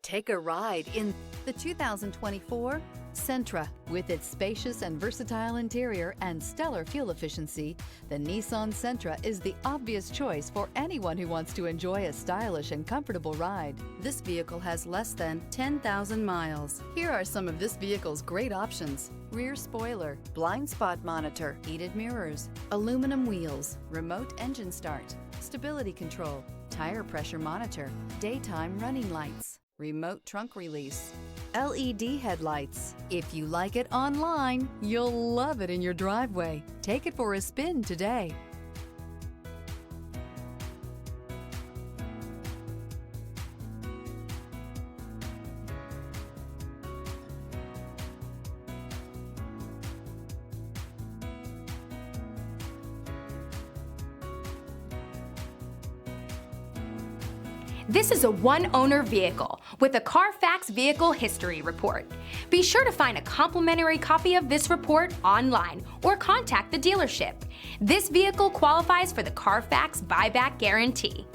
Take a ride in the 2024 Sentra. With its spacious and versatile interior and stellar fuel efficiency, the Nissan Sentra is the obvious choice for anyone who wants to enjoy a stylish and comfortable ride. This vehicle has less than 10,000 miles. Here are some of this vehicle's great options: rear spoiler, blind spot monitor, heated mirrors, aluminum wheels, remote engine start, stability control, tire pressure monitor, daytime running lights, remote trunk release, LED headlights. If you like it online, you'll love it in your driveway. Take it for a spin today. This is a one-owner vehicle with a Carfax Vehicle History Report. Be sure to find a complimentary copy of this report online or contact the dealership. This vehicle qualifies for the Carfax Buyback Guarantee.